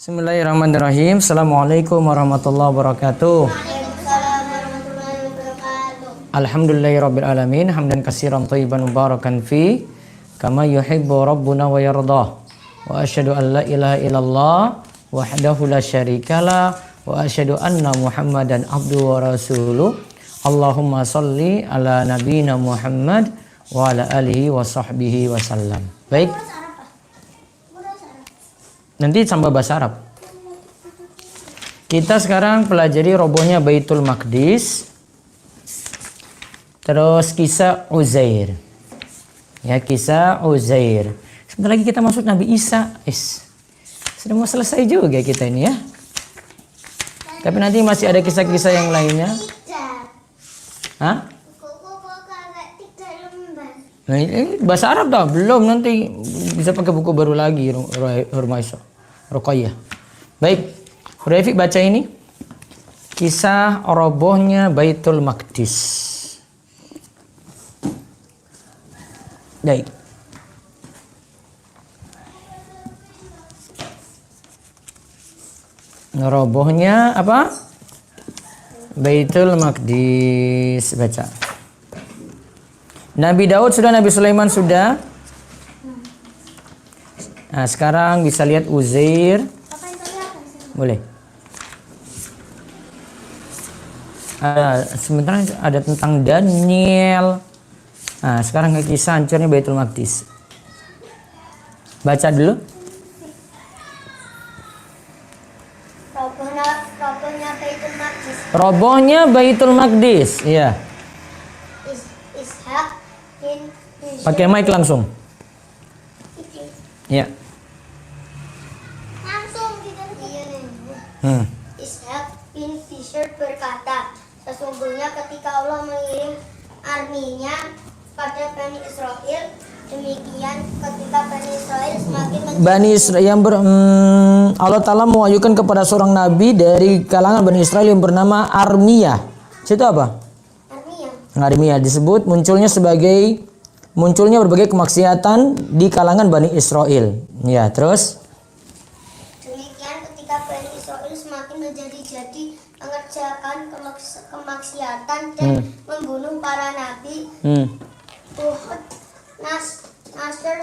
Bismillahirrahmanirrahim. Assalamualaikum warahmatullahi wabarakatuh. Waalaikumsalam warahmatullahi wabarakatuh. Alhamdulillahirabbil alamin, hamdan katsiran thayyiban mubarakan fi kama yuhibbu rabbuna wa yardah. Wa asyhadu an la ilaha illallah wahdahu la syarikalah wa asyhadu anna Muhammadan abduhu wa rasuluh. Allahumma shalli ala nabiyyina Muhammad wa ala alihi wa sahbihi wasallam. Baik. Nanti sambil bahasa Arab. Kita sekarang pelajari robohnya Baitul Maqdis. Terus kisah Uzair. Ya, kisah Uzair. Sebentar lagi kita masuk Nabi Isa. Sudah mau selesai juga kita ini ya. Tapi nanti masih ada kisah-kisah yang lainnya. Hah? Nah, ini bahasa Arab dah belum, nanti bisa pakai buku baru lagi Ruqayyah. Baik, Rafiq baca ini kisah robohnya Baitul Maqdis. Baik. Robohnya apa? Baitul Maqdis, baca. Nabi Daud sudah, Nabi Sulaiman sudah. Nah, sekarang bisa lihat Uzair. Boleh. Sebentar ada tentang Daniel. Nah, sekarang ke kisah hancurnya Baitul Maqdis. Baca dulu. Robohnya Baitul Maqdis. Robohnya Baitul Maqdis, iya. Ishak bin Pakai mic langsung. Iya. Langsung kita Ishak bin Fisher berkata, sesungguhnya ketika Allah mengirim arminya pada Bani Israel, demikian ketika Bani Israel semakin Bani Israel yang Allah Ta'ala mewahyukan kepada seorang nabi dari kalangan Bani Israel yang bernama Armiyah. Itu apa? Armiyah disebut munculnya berbagai kemaksiatan di kalangan Bani Israel. Ya, terus demikian ketika Bani Israel semakin menjadi-jadi mengerjakan kemaksiatan dan membunuh para nabi. Uhud Nasr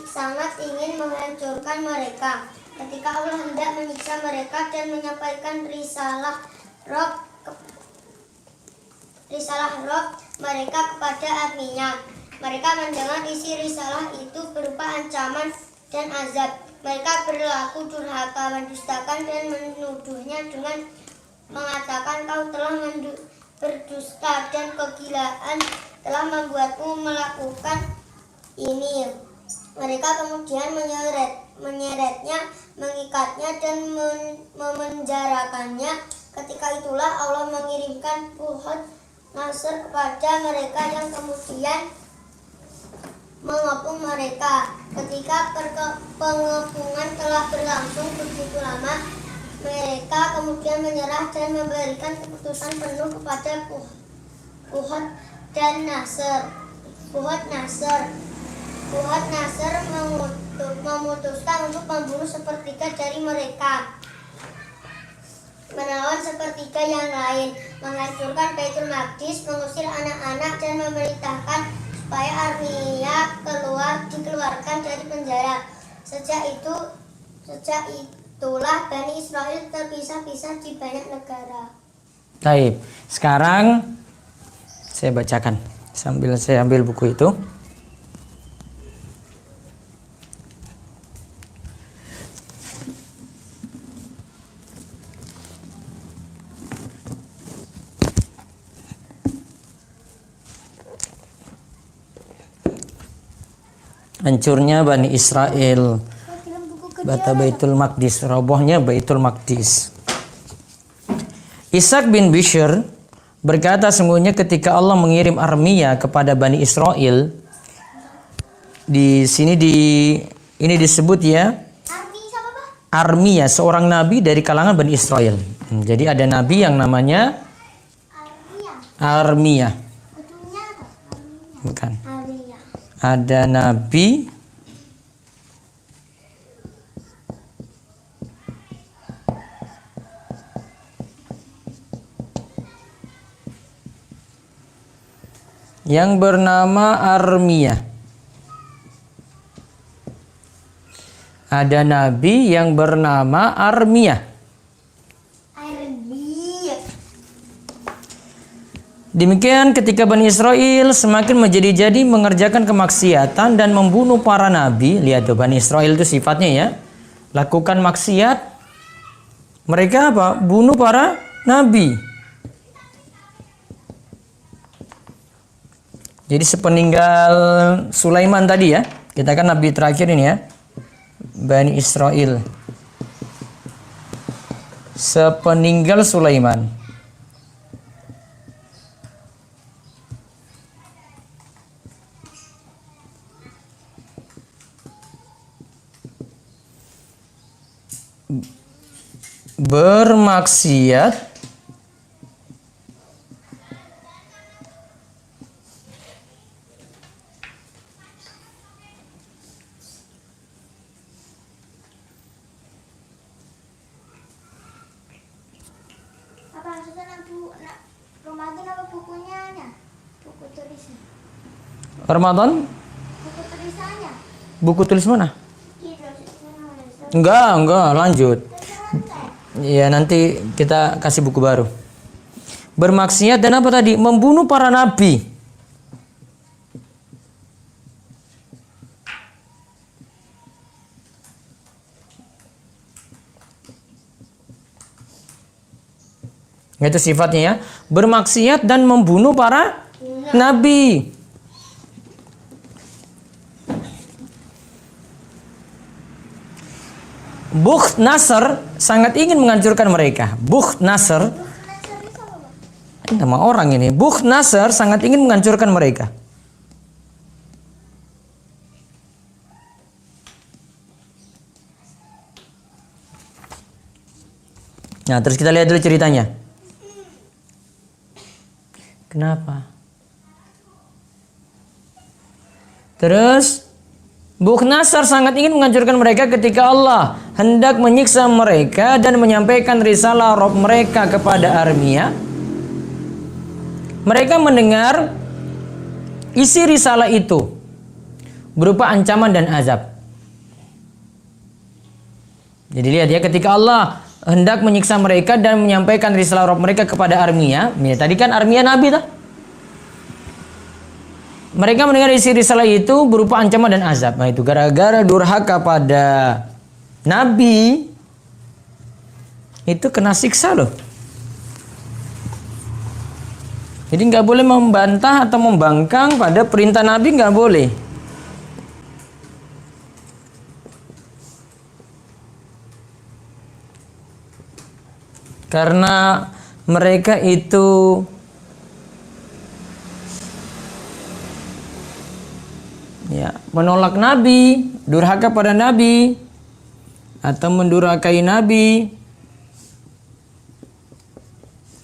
sangat ingin menghancurkan mereka. Ketika Allah hendak menyiksa mereka dan menyampaikan risalah Rob mereka kepada arminya. Mereka mendengar isi risalah itu berupa ancaman dan azab. Mereka berlaku durhaka, mendustakan dan menuduhnya dengan mengatakan, kau telah berdusta dan kegilaan telah membuatmu melakukan ini. Mereka kemudian menyeretnya, mengikatnya dan memenjarakannya. Ketika itulah Allah mengirimkan Uhud Nasr kepada mereka yang kemudian mengepung mereka. Ketika pengepungan telah berlangsung begitu lama, mereka kemudian menyerah dan memberikan keputusan penuh kepada Uhud dan Nasr. Uhud Nasr memutuskan untuk membunuh sepertiga dari mereka, melawan sepertiga yang lain, menghancurkan Baitul Maqdis, mengusir anak-anak dan memerintahkan supaya Armiyah dikeluarkan dari penjara. Sejak itulah Bani Israel terpisah-pisah di banyak negara. Baik, sekarang saya bacakan sambil saya ambil buku itu. Hancurnya Bani Israel, Baitul Maqdis, robohnya Baitul Maqdis. Ishak bin Bishr berkata, sungguhnya ketika Allah mengirim arminya kepada Bani Israel, di sini ini disebut ya, Armiyah, seorang nabi dari kalangan Bani Israel. Jadi ada nabi yang namanya Armiyah. Bukan. Ada nabi yang bernama Armiyah. Ada nabi yang bernama Armiyah. Demikian ketika Bani Israel semakin menjadi-jadi mengerjakan kemaksiatan dan membunuh para nabi. Lihat tuh, Bani Israel itu sifatnya ya, lakukan maksiat. Mereka apa? Bunuh para nabi. Jadi sepeninggal Sulaiman tadi ya, kita kan nabi terakhir ini ya, Bani Israel. Sepeninggal Sulaiman, bermaksiat apa maksudnya Ramadan apa bukunya? Buku tulisnya. Ramadan? Buku tulisannya. Buku tulis mana? Gitu. Enggak, lanjut. Ya, nanti kita kasih buku baru. Bermaksiat dan apa tadi? Membunuh para nabi. Itu sifatnya ya. Bermaksiat dan membunuh para nabi. Bukht Nasr sangat ingin menghancurkan mereka. Bukht Nasr, nama orang ini. Bukht Nasr sangat ingin menghancurkan mereka. Nah, terus kita lihat dulu ceritanya. Kenapa? Terus Bukht Nasr sangat ingin menghancurkan mereka ketika Allah hendak menyiksa mereka dan menyampaikan risalah Rabb mereka kepada Armiyah. Mereka mendengar isi risalah itu berupa ancaman dan azab. Jadi lihat ya, ketika Allah hendak menyiksa mereka dan menyampaikan risalah Rabb mereka kepada Armiyah. Ya, tadi kan Armiyah nabi tuh. Mereka mendengar isi risalah itu berupa ancaman dan azab. Nah itu gara-gara durhaka pada nabi, itu kena siksa loh. Jadi nggak boleh membantah atau membangkang pada perintah nabi, nggak boleh. Karena mereka itu ya, menolak nabi, durhaka pada nabi, atau mendurhakai nabi,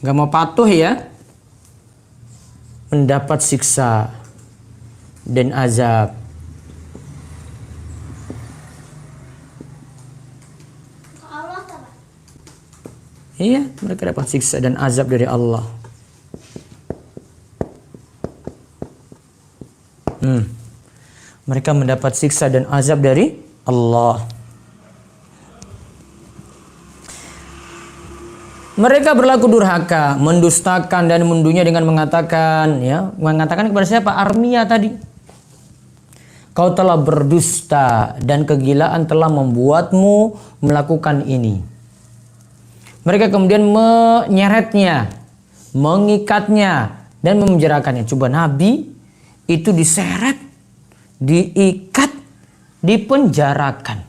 nggak mau patuh ya, mendapat siksa dan azab. Iya, mereka dapat siksa dan azab dari Allah. Mereka mendapat siksa dan azab dari Allah. Mereka berlaku durhaka, mendustakan dan mendunya dengan mengatakan, ya, mengatakan kepada siapa? Armiyah tadi. Kau telah berdusta dan kegilaan telah membuatmu melakukan ini. Mereka kemudian menyeretnya, mengikatnya dan memenjarakannya. Coba nabi itu diseret, diikat, dipenjarakan.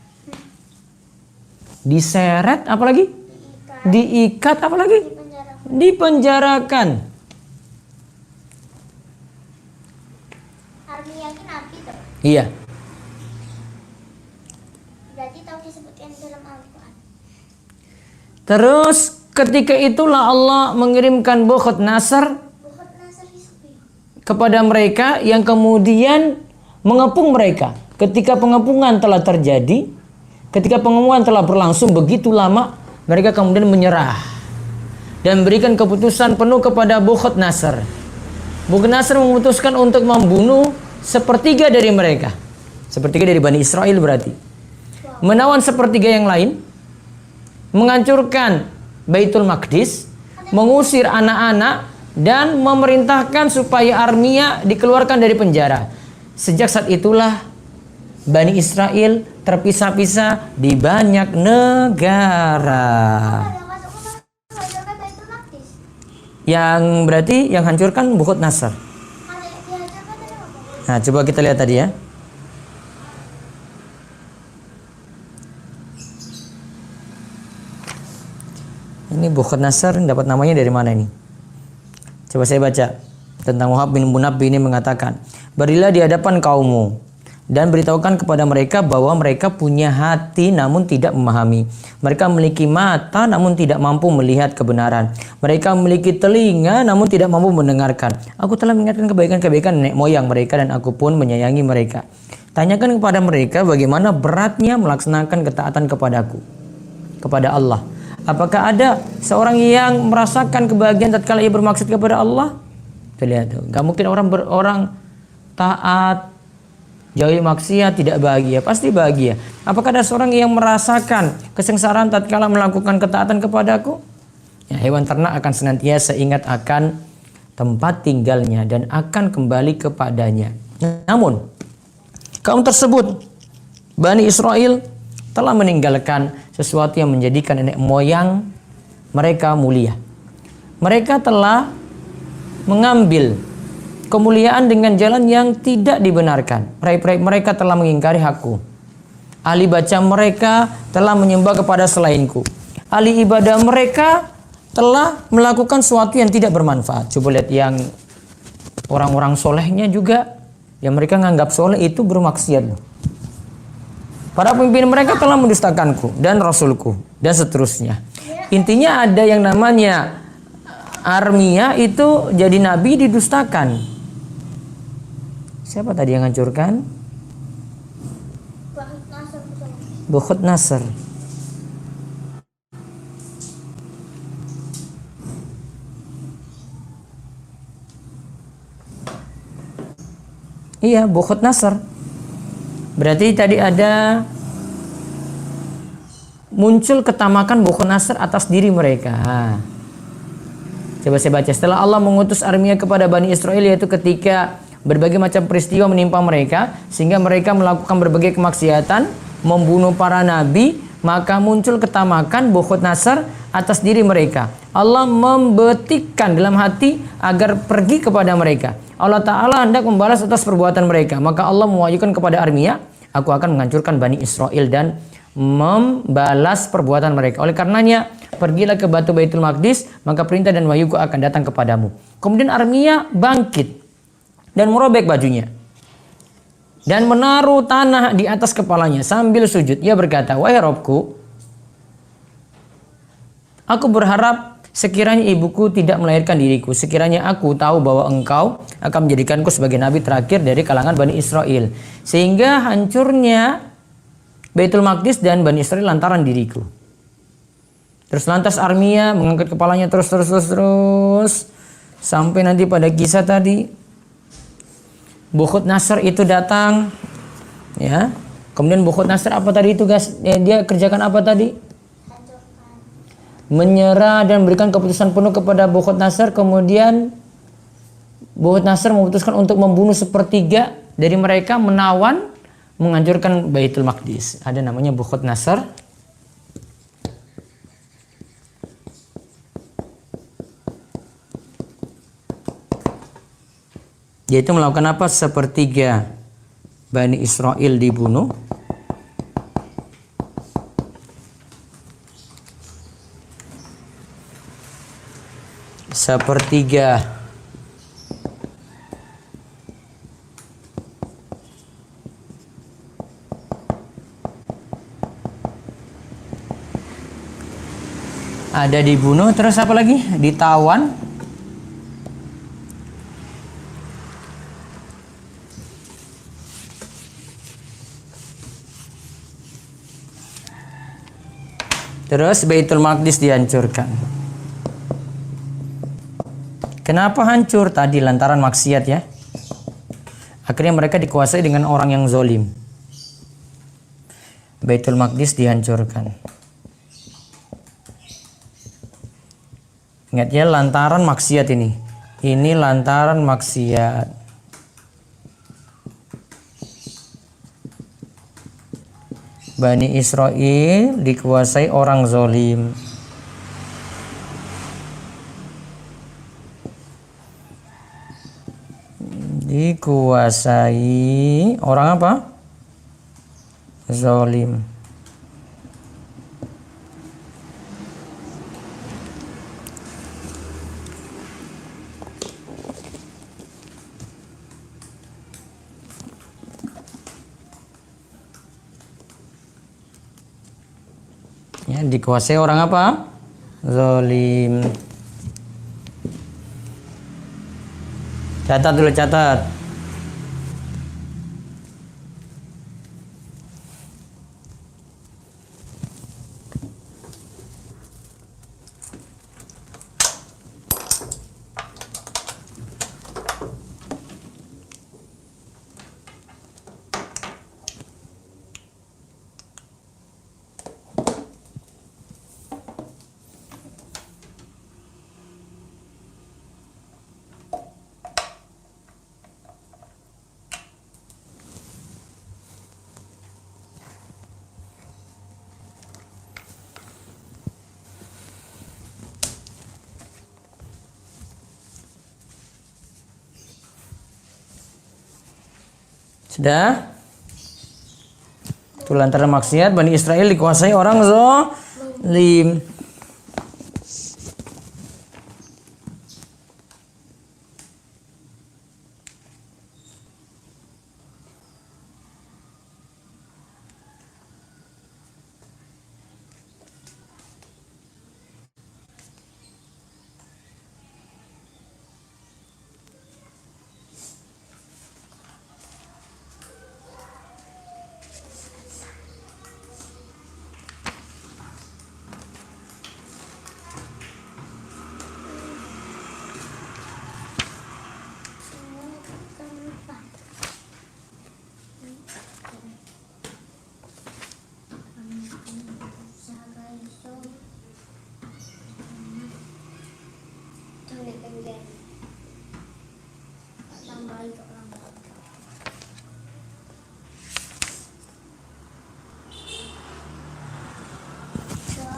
Diseret apalagi? Diikat apalagi? Dipenjarakan. Armiyah itu nabi tuh. Iya. Berarti tahu disebutkan dalam Al-Quran. Terus ketika itulah Allah mengirimkan Bukht Nasr kepada mereka yang kemudian mengepung mereka. Ketika pengepungan telah terjadi, ketika pengepungan telah berlangsung begitu lama, mereka kemudian menyerah dan memberikan keputusan penuh kepada Bukht Nasr. Bukhnasr memutuskan untuk membunuh sepertiga dari mereka. Sepertiga dari Bani Israel berarti. Menawan sepertiga yang lain, menghancurkan Baitul Maqdis, mengusir anak-anak, dan memerintahkan supaya Armia dikeluarkan dari penjara. Sejak saat itulah Bani Israel terpisah-pisah di banyak negara. Yang berarti yang hancurkan Bukhtnasr. Nah, coba kita lihat tadi ya. Ini Bukhtnasr dapat namanya dari mana ini? Coba saya baca tentang Wahab bin Munabbi ini mengatakan, "Berilah di hadapan kaummu dan beritahukan kepada mereka bahwa mereka punya hati namun tidak memahami. Mereka memiliki mata namun tidak mampu melihat kebenaran. Mereka memiliki telinga namun tidak mampu mendengarkan. Aku telah mengingatkan kebaikan-kebaikan nenek moyang mereka dan aku pun menyayangi mereka. Tanyakan kepada mereka bagaimana beratnya melaksanakan ketaatan kepadaku, kepada Allah. Apakah ada seorang yang merasakan kebahagiaan tatkala ia bermaksud kepada Allah?" Kita lihat tuh, gak mungkin orang taat, jauhi maksiat tidak bahagia, pasti bahagia. Apakah ada seorang yang merasakan kesengsaraan tatkala melakukan ketaatan kepadaku? Ya, hewan ternak akan senantiasa ingat akan tempat tinggalnya dan akan kembali kepadanya. Namun kaum tersebut, Bani Israel, telah meninggalkan sesuatu yang menjadikan nenek moyang mereka mulia. Mereka telah mengambil kemuliaan dengan jalan yang tidak dibenarkan. Mereka telah mengingkari hakku. Ahli baca mereka telah menyembah kepada selainku. Ahli ibadah mereka telah melakukan sesuatu yang tidak bermanfaat. Coba lihat yang orang-orang solehnya juga, yang mereka menganggap soleh itu bermaksiat. Para pemimpin mereka telah mendustakanku dan Rasulku dan seterusnya. Intinya ada yang namanya Armia itu jadi nabi didustakan. Siapa tadi yang hancurkan? Bukhtnasr. Iya, Bukhtnasr. Berarti tadi ada muncul ketamakan Bukhtnasr atas diri mereka. Coba saya baca. Setelah Allah mengutus Armia kepada Bani Israel, yaitu ketika berbagai macam peristiwa menimpa mereka sehingga mereka melakukan berbagai kemaksiatan, membunuh para nabi, maka muncul ketamakan Bukhtnasr atas diri mereka. Allah membetikkan dalam hati agar pergi kepada mereka. Allah Ta'ala hendak membalas atas perbuatan mereka. Maka Allah mewahyukan kepada Armia, aku akan menghancurkan Bani Israel dan membalas perbuatan mereka. Oleh karenanya, pergilah ke batu Baitul Maqdis, maka perintah dan wahyuku akan datang kepadamu. Kemudian Armia bangkit dan merobek bajunya dan menaruh tanah di atas kepalanya sambil sujud. Ia berkata, "Wahai Robku, aku berharap sekiranya ibuku tidak melahirkan diriku, sekiranya aku tahu bahwa engkau akan menjadikanku sebagai nabi terakhir dari kalangan Bani Israel, sehingga hancurnya Baitul Maqdis dan Bani Israel lantaran diriku." Terus lantas Armia mengangkat kepalanya terus sampai nanti pada kisah tadi Bukhtnasr itu datang, ya. Kemudian Bukhtnasr apa tadi itu, guys? Dia kerjakan apa tadi? Menyerah dan memberikan keputusan penuh kepada Bukhtnasr. Kemudian Bukhtnasr memutuskan untuk membunuh sepertiga dari mereka, menawan, menghancurkan Baitul Maqdis. Ada namanya Bukhtnasr. Yaitu melakukan apa? Sepertiga Bani Israel dibunuh. Sepertiga ada dibunuh, terus apa lagi? Ditawan. Terus Baitul Maqdis dihancurkan. Kenapa hancur? Tadi lantaran maksiat ya. Akhirnya mereka dikuasai dengan orang yang zolim. Baitul Maqdis dihancurkan. Ingat ya, lantaran maksiat ini. Ini lantaran maksiat. Bani Israel dikuasai orang zolim. Dikuasai orang apa? Zolim. Ya, dikuasai orang apa? Zolim. Catat dulu, catat. Sudah? Itu lantaran maksiat Bani Israel dikuasai orang zolim.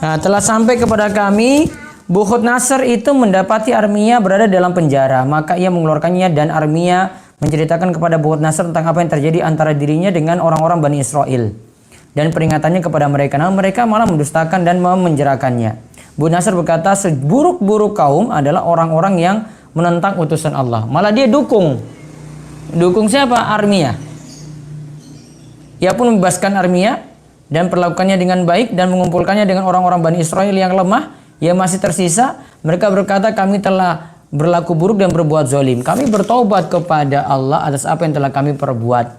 Nah, telah sampai kepada kami Bukhutnasar itu mendapati Armia berada dalam penjara, maka ia mengeluarkannya dan Armia menceritakan kepada Bukhutnasar tentang apa yang terjadi antara dirinya dengan orang-orang Bani Israel dan peringatannya kepada mereka. Namun mereka malah mendustakan dan memenjarakannya. Bukhutnasar berkata, seburuk-buruk kaum adalah orang-orang yang menentang utusan Allah. Malah dia dukung siapa? Armia. Ia pun membebaskan Armia dan perlakukannya dengan baik dan mengumpulkannya dengan orang-orang Bani Israel yang lemah yang masih tersisa. Mereka berkata, kami telah berlaku buruk dan berbuat zalim. Kami bertobat kepada Allah atas apa yang telah kami perbuat.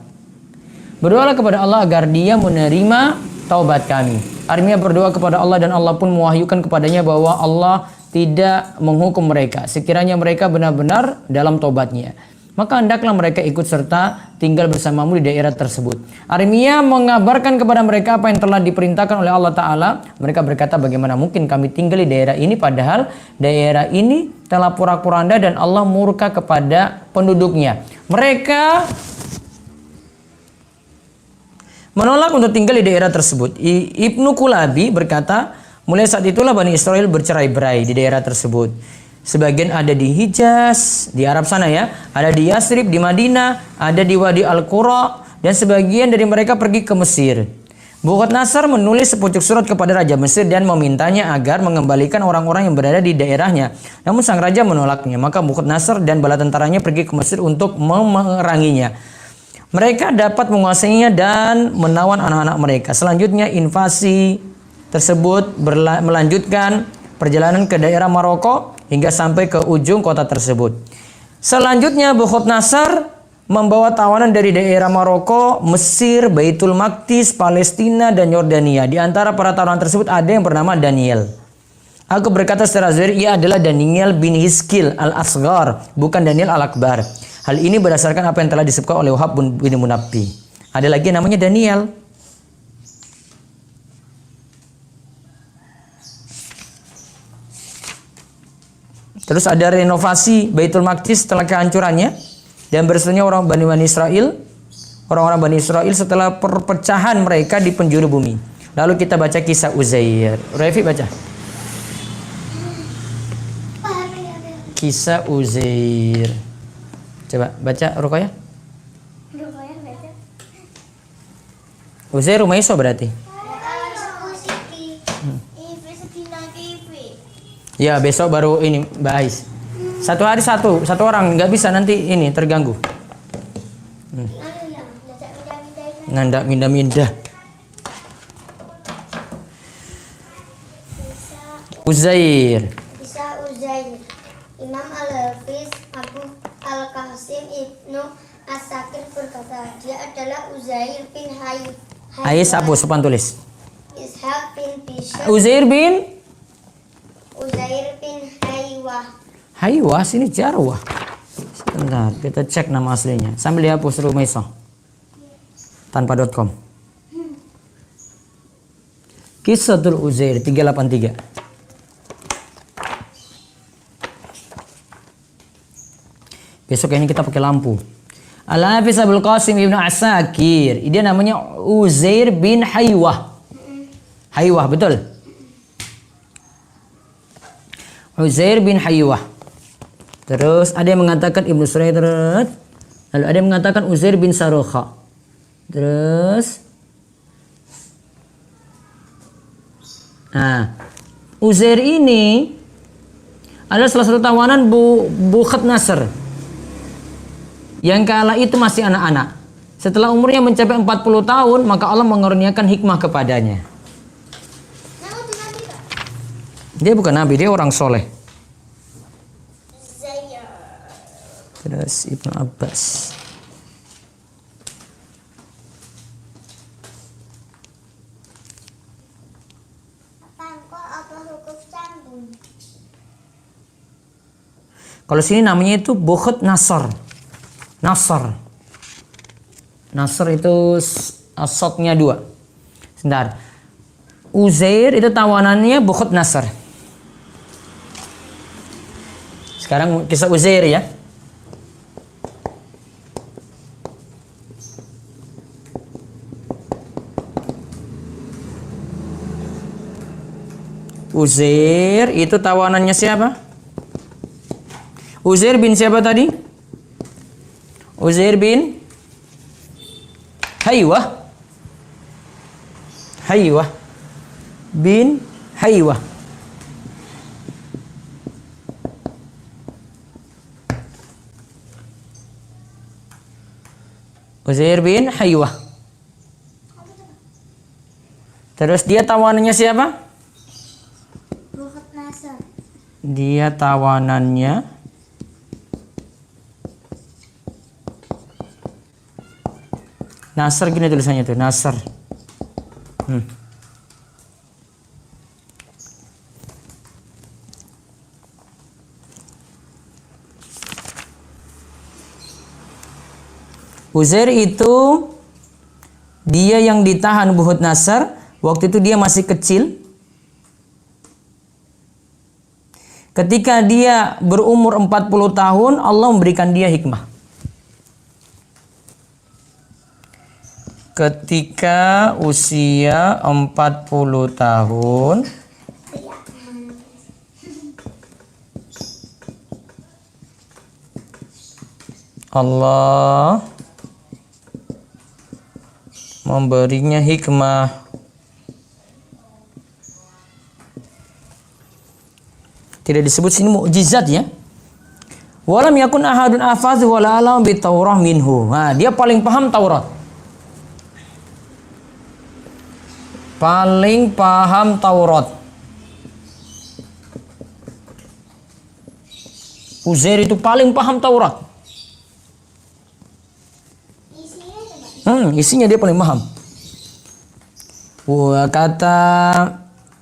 Berdoalah kepada Allah agar Dia menerima taubat kami. Armia berdoa kepada Allah dan Allah pun mewahyukan kepadanya bahwa Allah tidak menghukum mereka sekiranya mereka benar-benar dalam taubatnya. Maka hendaklah mereka ikut serta tinggal bersamamu di daerah tersebut. Armia mengabarkan kepada mereka apa yang telah diperintahkan oleh Allah Ta'ala. Mereka berkata, bagaimana mungkin kami tinggal di daerah ini padahal daerah ini telah porak-poranda dan Allah murka kepada penduduknya. Mereka menolak untuk tinggal di daerah tersebut. Ibnu Kulabi berkata, mulai saat itulah Bani Israel bercerai-berai di daerah tersebut. Sebagian ada di Hijaz, di Arab sana ya. Ada di Yasrib, di Madinah. Ada di Wadi Al-Qura. Dan sebagian dari mereka pergi ke Mesir. Bukhutnasar menulis sepucuk surat kepada Raja Mesir dan memintanya agar mengembalikan orang-orang yang berada di daerahnya. Namun sang raja menolaknya. Maka Bukhutnasar dan bala tentaranya pergi ke Mesir untuk memeranginya. Mereka dapat menguasainya dan menawan anak-anak mereka. Selanjutnya invasi tersebut melanjutkan perjalanan ke daerah Maroko hingga sampai ke ujung kota tersebut. Selanjutnya Bukhutnasar membawa tawanan dari daerah Maroko, Mesir, Baitul Maqdis, Palestina, dan Yordania. Di antara para tawanan tersebut ada yang bernama Daniel. Aku berkata secara zahir ia adalah Daniel bin Hiskil al-Asghar, bukan Daniel al-Akbar. Hal ini berdasarkan apa yang telah disebutkan oleh Wahab bin Munabbi. Ada lagi yang namanya Daniel. Terus ada renovasi Baitul Maqdis setelah kehancurannya dan bersetujunya orang-orang Bani Israel setelah perpecahan mereka di penjuru bumi. Lalu kita baca kisah Uzair. Rafi baca. Kisah Uzair. Coba baca Ruqayyah. Uzair rumah Iso berarti. Ya besok baru ini Mbak Ais. Satu hari satu orang nggak bisa nanti ini terganggu. Nanda minda. Uzair. Kisah Uzair. Imam Al-Hafiz Abu Al-Qasim Ibnu As-Sakir berkata, dia adalah Uzair bin Ais apa sopan tulis? Ishaq bin Bishr. Uzair bin Haywah, sini Jarwah. Sebentar, kita cek nama aslinya. Sambil dihapus rumah Iso. Tanpa .com. Kisahul Uzair 383. Besok ini kita pakai lampu. Al-Hafiz Abul Qasim Ibnu As-Sakir. Dia namanya Uzair bin Haywah. Haywah, betul? Uzair bin Haywah. Terus ada yang mengatakan Ibnu Surayrat. Lalu ada yang mengatakan Uzair bin Sarukha. Terus Uzair ini adalah salah satu tawanan Bukhat Nasr. Yang kala itu masih anak-anak. Setelah umurnya mencapai 40 tahun, maka Allah mengaruniakan hikmah kepadanya. Dia bukan nabi, dia orang soleh. Terus Ibnu Abbas. Kalau sini namanya itu Bukhat Nasr. Nasr itu asotnya 2. Sebentar. Uzair itu tawanannya Bukhat Nasr. Sekarang kisah Uzair ya. Uzair itu tawanannya siapa? Uzair bin siapa tadi? Uzair bin Haywah. Bin Haywah. Uzair bin Haywah. Terus dia tawanannya siapa? Bukhat Nasr. Dia tawanannya Nasr, gini tulisannya tuh, Nasr. Uzair itu dia yang ditahan Bukhat Nasr. Waktu itu dia masih kecil. Ketika dia berumur 40 tahun, Allah memberikan dia hikmah. Ketika usia 40 tahun, Allah memberinya hikmah. Tidak disebut sini mukjizat ya. Walam yakun ahadun afazu wala alam bi Taurah minhu. Nah, dia paling paham Taurat. Paling paham Taurat. Uzair itu paling paham Taurat. Isinya dia paling paham. Wah, kata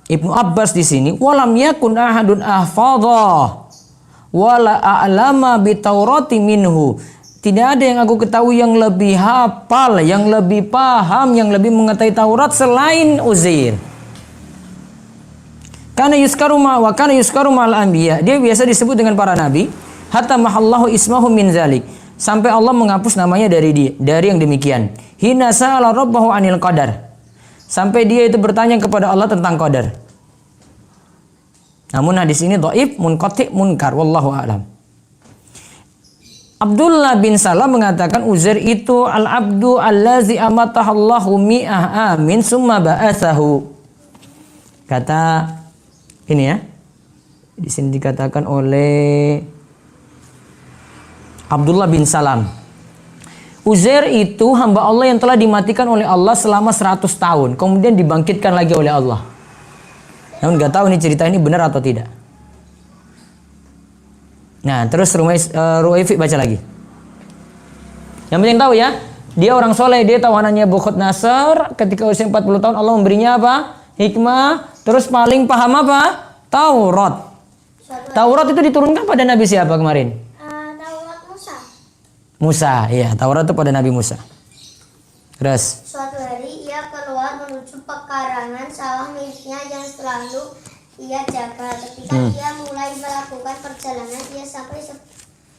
Ibnu Abbas di sini, walam yakun ahadun ahfadha wala a'lama bi Taurati minhu. Tidak ada yang aku ketahui yang lebih hafal, yang lebih paham, yang lebih mengetahui Taurat selain Uzair. Kana yuskaru ma wa kana yuskaru ma'al anbiya. Dia biasa disebut dengan para nabi. Hatta mahallahu ismahu min zalik. Sampai Allah menghapus namanya dari yang demikian. Hina sa'ala rabbahu anil qadar. Sampai dia itu bertanya kepada Allah tentang qadar. Namun hadis ini dhaif, munqati', munkar, wallahu a'lam. Abdullah bin Salam mengatakan Uzair itu al-abdu allazi amatahallahu mi'ah amin summa ba'athahu. Kata ini ya. Di sini dikatakan oleh Abdullah bin Salam. Uzair itu hamba Allah yang telah dimatikan oleh Allah selama 100 tahun. Kemudian dibangkitkan lagi oleh Allah. Namun nggak tahu nih cerita ini benar atau tidak. Nah, terus Ruwaifi baca lagi. Yang penting tahu ya, dia orang soleh, dia tawanannya Bukhut Nasr. Ketika usia 40 tahun Allah memberinya apa? Hikmah. Terus paling paham apa? Taurat. Taurat itu diturunkan pada Nabi siapa kemarin? Taurat Musa. Musa, iya. Taurat itu pada Nabi Musa. Terus. Suatu hari ia keluar menuju pekarangan sawah miliknya yang selalu ia jaga. Ketika ia mulai melakukan perjalanan, ia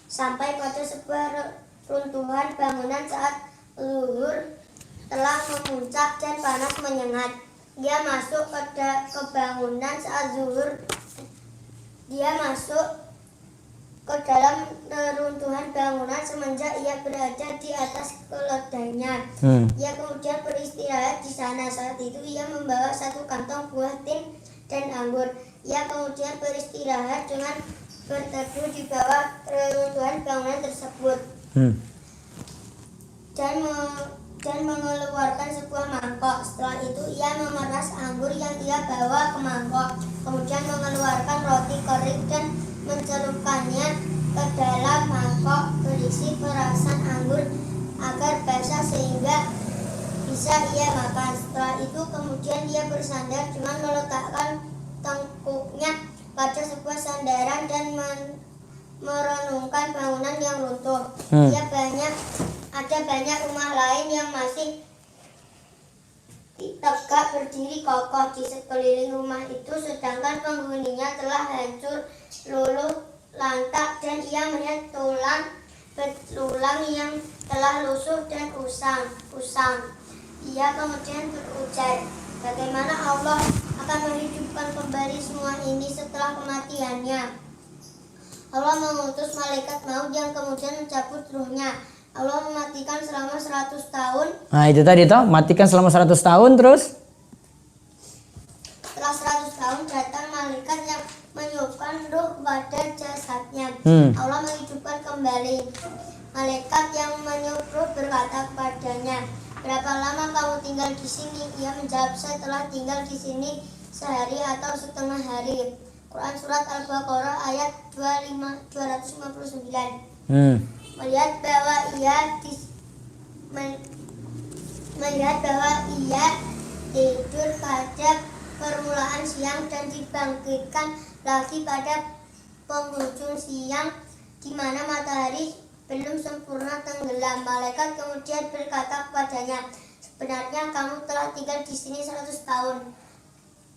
sampai pada sebuah runtuhan bangunan saat luhur telah memuncak dan panas menyengat. Dia masuk ke bangunan saat zuhur. Dia masuk ke dalam reruntuhan bangunan semenjak ia berada di atas keledainya. Ia kemudian beristirahat di sana. Saat itu ia membawa satu kantong buah tin dan anggur. Ia kemudian beristirahat dengan berteduh di bawah reruntuhan bangunan tersebut. Dan mengeluarkan sebuah mangkok. Setelah itu ia memeras anggur yang ia bawa ke mangkok. Kemudian mengeluarkan roti kering dan mencelupkannya ke dalam mangkok berisi perasan anggur agar basah sehingga bisa ia makan. Setelah itu kemudian ia bersandar dengan meletakkan tengkuknya pada sebuah sandaran dan merenungkan bangunan yang runtuh. Ada banyak rumah lain yang masih tegak berdiri kokoh di sekeliling rumah itu, sedangkan penghuninya telah hancur, luluh, lantak, dan ia melihat tulang belulang yang telah lusuh dan usang. Ia kemudian berujar, bagaimana Allah akan menghidupkan kembali semua ini setelah kematiannya? Allah mengutus malaikat maut yang kemudian mencabut ruhnya. Allah mematikan selama 100 tahun. Nah itu tadi toh, matikan selama 100 tahun terus. Setelah 100 tahun datang malaikat yang meniupkan ruh pada jasadnya. Allah menghidupkan kembali. Malaikat yang meniup ruh berkata kepadanya, berapa lama kamu tinggal di sini? Ia menjawab, saya telah tinggal di sini sehari atau setengah hari. Quran surat Al-Baqarah ayat 259. Melihat bahwa ia tidur pada permulaan siang dan dibangkitkan lagi pada penghujung siang di mana matahari belum sempurna tenggelam. Malaikat kemudian berkata kepadanya, sebenarnya kamu telah tinggal di sini 100 tahun.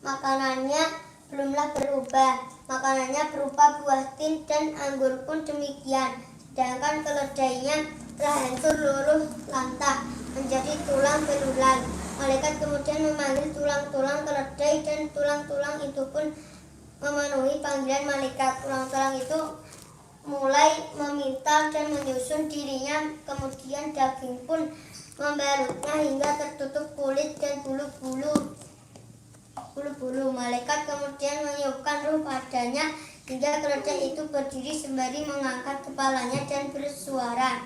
Makanannya belumlah berubah. Makanannya berupa buah tin dan anggur pun demikian. Sedangkan keledainya telah hancur luruh lantak menjadi tulang belulang. Malaikat kemudian memanggil tulang-tulang keledai dan tulang-tulang itu pun memenuhi panggilan malaikat. Tulang-tulang itu mulai memintal dan menyusun dirinya, kemudian daging pun membarutnya hingga tertutup kulit dan bulu-bulu. Malaikat kemudian meniupkan ruh padanya hingga keledai itu berdiri sembari mengangkat kepalanya dan bersuara.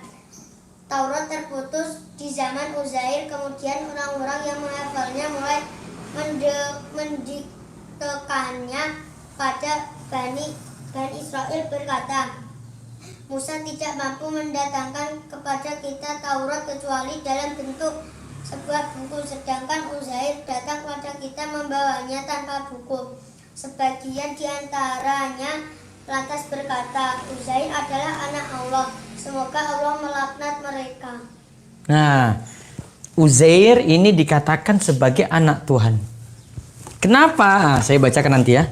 Taurat terputus di zaman Uzair, kemudian orang-orang yang menghafalnya mulai mendiktekannya pada Bani Israel berkata, Musa tidak mampu mendatangkan kepada kita Taurat kecuali dalam bentuk sebuah buku, sedangkan Uzair datang kepada kita membawanya tanpa buku. Sebagian di antaranya lantas berkata, Uzair adalah anak Allah, semoga Allah melaknat mereka. Nah, Uzair ini dikatakan sebagai anak Tuhan. Kenapa? Saya bacakan nanti ya.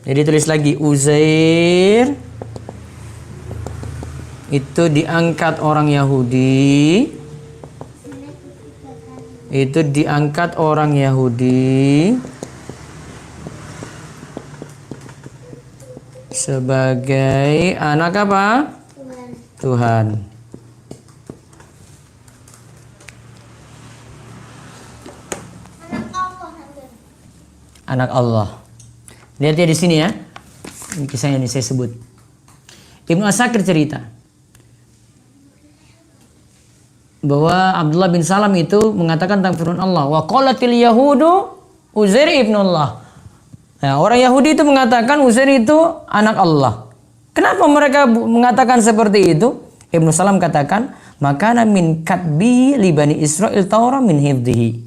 Jadi tulis lagi, Uzair itu diangkat orang Yahudi. Itu diangkat orang Yahudi sebagai anak apa? Tuhan. Anak Allah. Lihat ya di sini ya. Ini kisah yang saya sebut. Ibnu Asakir cerita bahwa Abdullah bin Salam itu mengatakan tentang firman Allah, wa qalatil yahudu Uzair ibnullah. Nah, orang Yahudi itu mengatakan Uzair itu anak Allah. Kenapa mereka mengatakan seperti itu? Ibnu Salam katakan, makana min katbi li bani Israil Taurah min hifdhihi.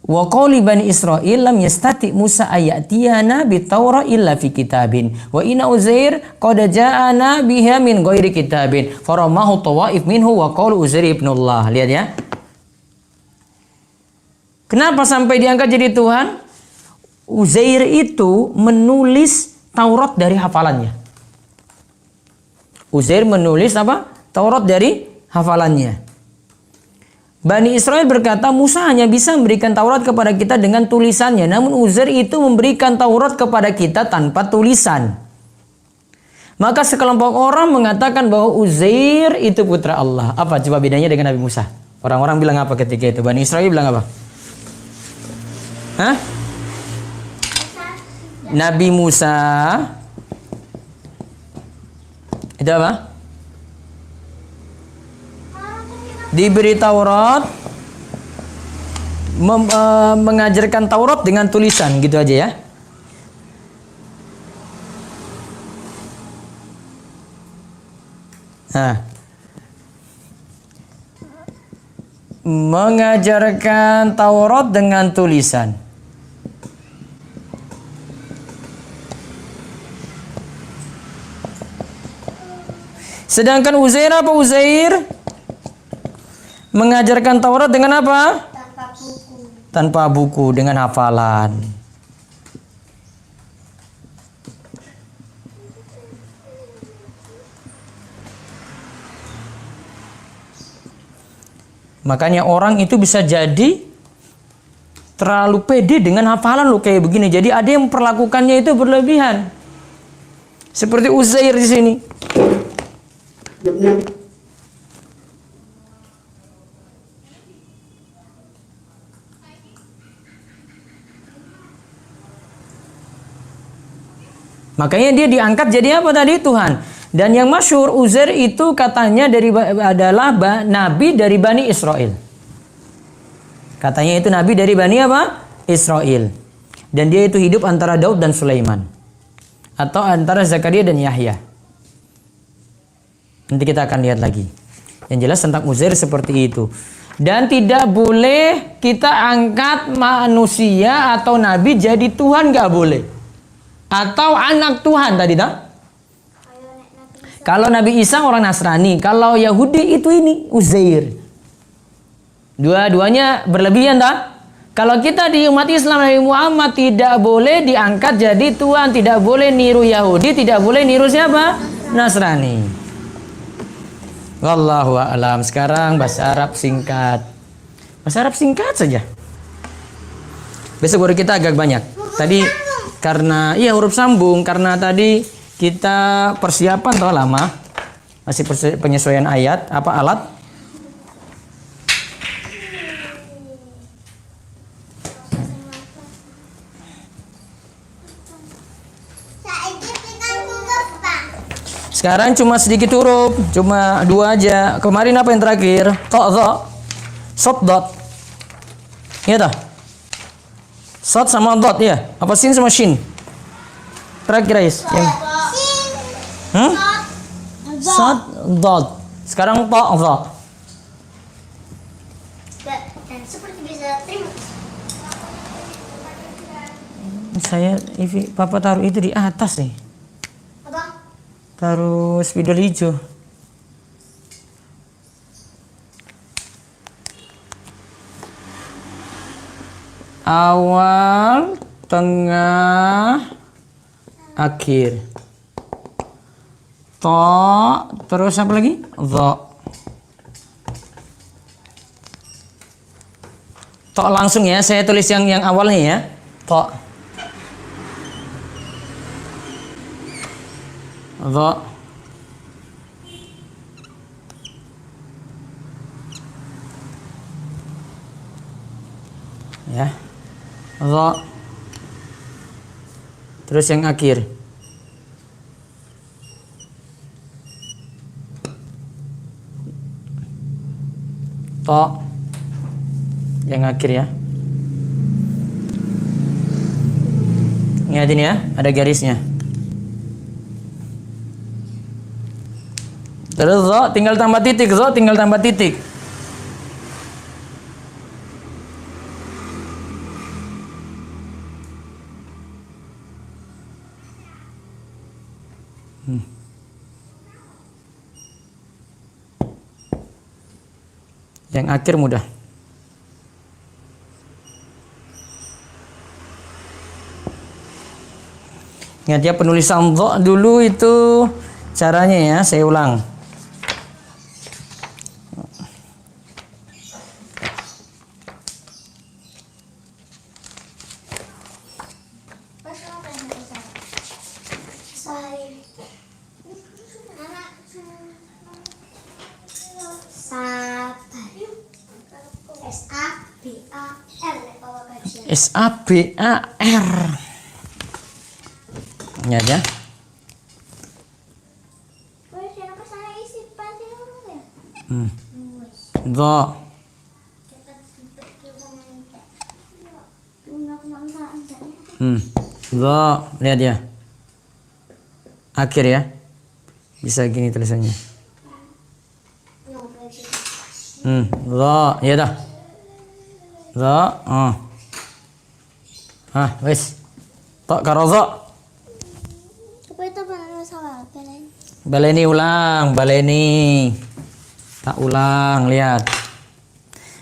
Wa qawli bani Israil lam yastati Musa ayatiyana bi Taurah illa fi kitabin wa inna Uzair qad ja'ana biha min ghairi kitabin faramahu tawaif minhu wa qawlu Uzair ibnullah. Lihat ya. Kenapa sampai diangkat jadi Tuhan? Uzair itu menulis Taurat dari hafalannya. Uzair menulis apa? Taurat dari hafalannya. Bani Israel berkata, Musa hanya bisa memberikan Taurat kepada kita dengan tulisannya. Namun Uzair itu memberikan Taurat kepada kita tanpa tulisan. Maka sekelompok orang mengatakan bahwa Uzair itu putra Allah. Apa coba bedanya dengan Nabi Musa? Orang-orang bilang apa ketika itu? Bani Israel bilang apa? Hah? Nabi Musa itu apa? Diberi Taurat, mengajarkan Taurat dengan tulisan, gitu aja ya. Nah, mengajarkan Taurat dengan tulisan. Sedangkan Uzair apa Uzair? Mengajarkan Taurat dengan apa? Tanpa buku. Tanpa buku, dengan hafalan. Makanya orang itu bisa jadi terlalu pede dengan hafalan lo kayak begini. Jadi ada yang memperlakukannya itu berlebihan. Seperti Uzair di sini. Makanya dia diangkat jadi apa tadi? Tuhan. Dan yang masyhur Uzair itu katanya adalah nabi dari Bani Israel. Katanya itu nabi dari Bani apa? Israel. Dan dia itu hidup antara Daud dan Sulaiman. Atau antara Zakaria dan Yahya. Nanti kita akan lihat lagi. Yang jelas tentang Uzair seperti itu. Dan tidak boleh kita angkat manusia atau nabi jadi Tuhan, nggak boleh. Atau anak Tuhan tadi tak? Kalau Nabi Isa orang Nasrani, kalau Yahudi itu ini Uzair. Dua-duanya berlebihan tak? Kalau kita di umat Islam Nabi Muhammad tidak boleh diangkat jadi Tuhan, tidak boleh niru Yahudi, tidak boleh niru siapa? Nasrani. Wallahu a'lam. Sekarang bahasa Arab singkat. Bahasa Arab singkat saja. Besok guru kita agak banyak. Tadi karena huruf sambung, karena tadi kita persiapan toh lama, masih penyesuaian ayat alat. Sekarang cuma sedikit huruf, cuma 2 aja. Kemarin apa yang terakhir? To, sot, dot. Iya toh? Sot sama dot ya? Apa sin sama shin? Terakhir guys. Sot, dot. Sekarang to, dot. Saya, Papa taruh itu di atas nih. Apa? Taruh spidol hijau. Awal, tengah, akhir. To, terus apa lagi? Dho. To langsung ya, saya tulis yang awalnya ya. To. Dho. Ya. Dho. Terus yang akhir. To. Yang akhir ya. Ingatin ya, ada garisnya. Terus Dho, tinggal tambah titik. Dho, tinggal tambah titik. Yang akhir mudah. Ingat ya, penulisan dho dulu itu caranya ya, saya ulang. SABAR. Ingat ya. Dho. Dho, lihat ya. Akhir ya. Bisa gini tulisannya. Dho, ya dah. Dho, wes. Tok karo dho. Baleni ulang, baleni. Tak ulang, lihat.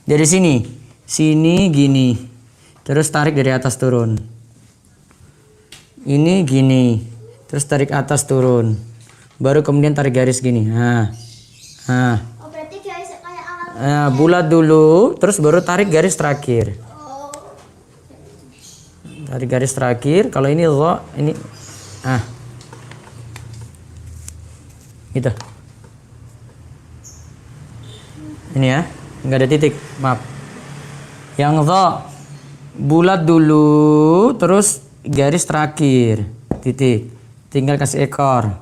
Dari sini, sini gini. Terus tarik dari atas turun. Ini gini. Terus tarik atas turun. Baru kemudian tarik garis gini. Nah. Oh, berarti garis kayak awal. Nah, bulat dulu, terus baru tarik garis terakhir. Tarik garis terakhir. Kalau ini dho, ini gitu. Ini ya, nggak ada titik, maaf. Yang dho bulat dulu, terus garis terakhir, titik. Tinggal kasih ekor.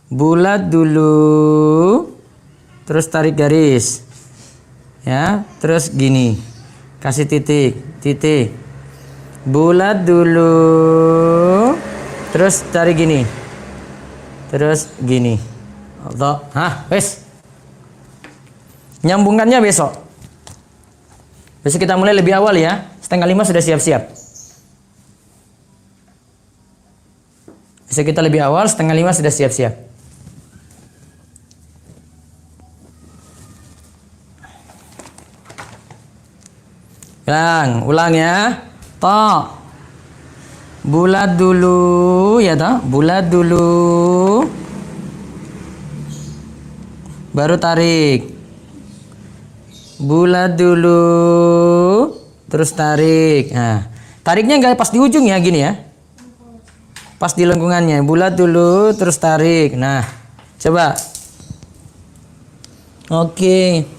Bulat dulu, terus tarik garis, ya. Terus gini, kasih titik, titik. Bulat dulu, terus tarik gini, terus gini. Dho, wes. Nyambungannya besok. Besok kita mulai lebih awal ya. 4:30 sudah siap-siap. Besok kita lebih awal, 4:30 sudah siap-siap. Ulang ya. To. Bulat dulu ya toh, bulat dulu. Baru tarik. Bulat dulu, terus tarik. Nah, tariknya nggak pas di ujung ya, gini ya. Pas di lengkungannya. Bulat dulu, terus tarik. Nah, coba. Oke.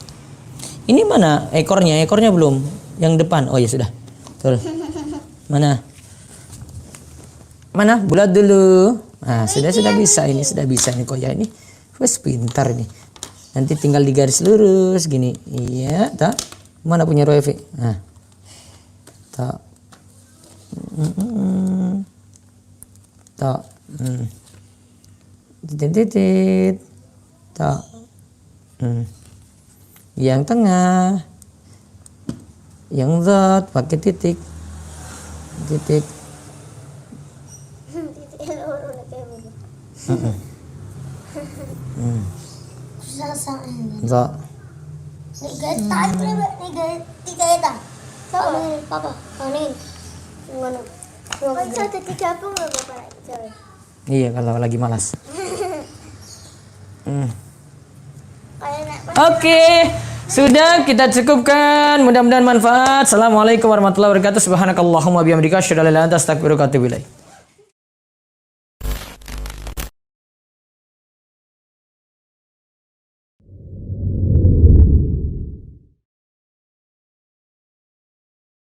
Ini mana ekornya? Ekornya belum. Yang depan. Oh ya sudah. Betul. Mana? Mana? Bulat dulu. Nah, sudah bisa ini, sudah bisa ini kok ya ini. Wes pintar nih. Nanti tinggal digaris lurus gini. Iya, tak? Mana punya Roevi? Nah. Tak. Tak. Titit. Tak. Yang tengah. Yang dot pakai titik. Titik. Susah sangat. Za. Tiga eta. Papa, kanin. Ngono. Satu tiga pun nggak apa-apa. Iya kalau lagi malas. Kayak Oke, sudah kita cukupkan. Mudah-mudahan manfaat. Assalamualaikum warahmatullahi wabarakatuh. Subhanakallahumma bihamdika asyhadu an la ilaha illa anta astaghfiruka wa atubu ilaik.